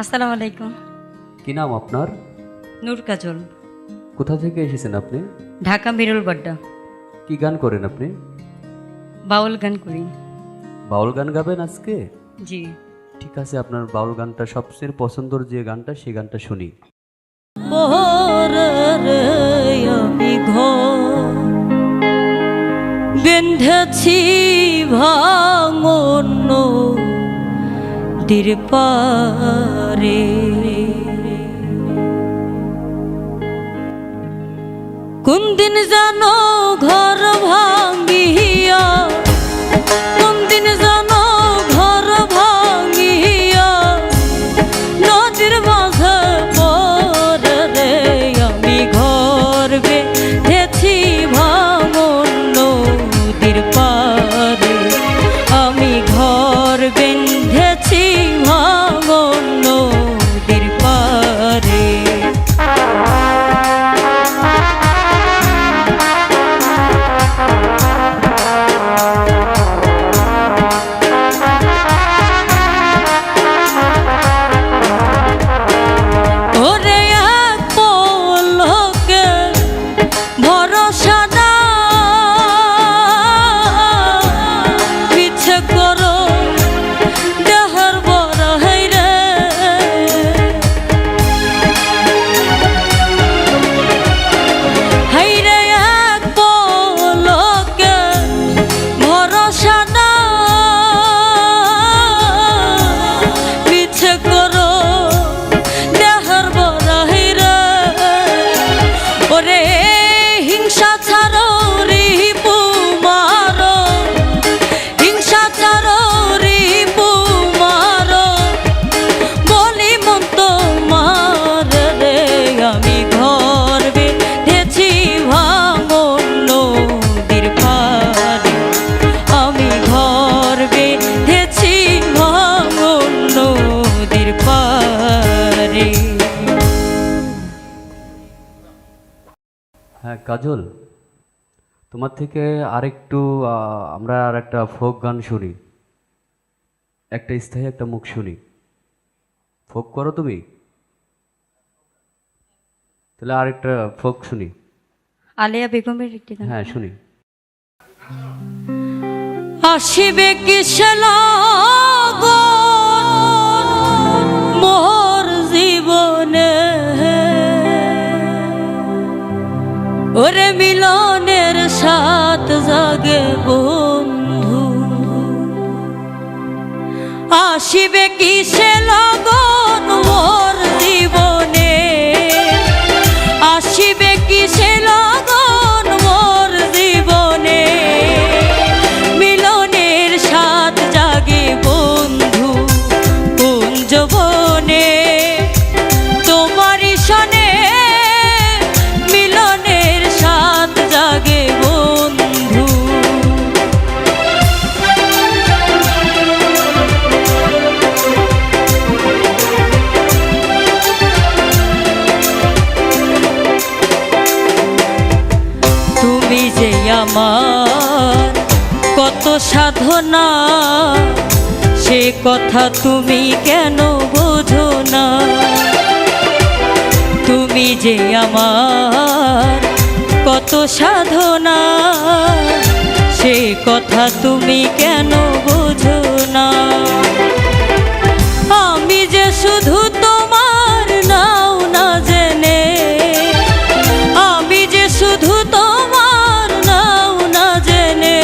আসসালামু আলাইকুম। কি নাম আপনার? নূর কাজল। কোথা থেকে এসেছেন আপনি? ঢাকা বিরলবাড্ডা। কি গান করেন আপনি? বাউল গান করি। বাউল গান গাবেন আজকে? জি। ঠিক আছে, আপনার বাউল গানটা সবচেয়ে পছন্দের যে গানটা সেই গানটা শুনি। আমি ঘর বেঁধেছি ভাঙন নদীর পারে, কোন দিন জানো ঘর ভাঙ্গিয়া, কোন দিন জানো ঘর ভাঙ্গিয়া নদীর মাঝে পড়ে রে। আমি ঘর বেঁধেছি ভাঙন নদীর পারে, আমি ঘর বেঁধেছি ভাঙন নদীর পারে। হ্যাঁ কাজল, তোমার থেকে আরেকটু আমরা আর একটা ফোক গান শুনি, একটা স্থায়ী একটা মুখ শুনি। ফোক করো তুমি? তাহলে আরেকটা ফোক শুনি। আলিয়া বেগমের একটি গান। হ্যাঁ শুনি। আসিবে কিসে লগন মোর জীবনে, ওরে মিলনের সাথ জাগে বন্ধু। আসিবে কিসে লগন মোর জীবনে, আসিবে কিসে লগন মোর জীবনে, মিলনের সাথ জাগে বন্ধু কোন যৌবনে। তোমারই সনে মিলনের সাথ জাগে বন্ধু। তুমি যে আমার কত সাধনা, সে কথা তুমি কেন বোঝো না। তুমি যে আমার কত সাধনা, সে কথা তুমি কেন বোঝো না। আমি যে শুধু তোমার নাও না জেনে, আমি যে শুধু তোমার নাও না জেনে,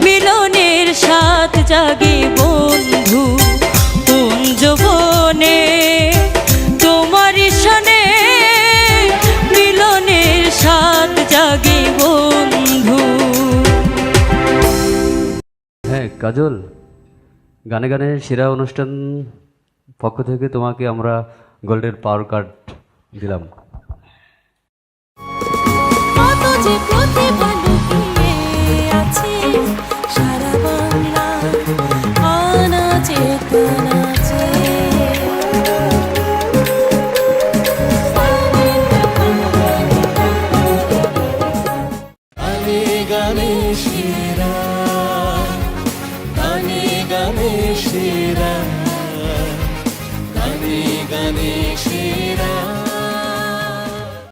মিলনের সাথ জাগি বন্ধু কোন যৌবনে। তোমারই সনে মিলনের সাথ জাগি বন্ধু। হ্যাঁ কাজল, গানে গানে সেরা অনুষ্ঠান পক্ষ থেকে তোমাকে আমরা গোল্ডের পাওয়ার কার্ড দিলাম। কত যে প্রতিভা লুকিয়ে আছে সারা বাংলা আনাচে কানাচে। গানে গানে সেরা, গানে গানে সেরা, গানে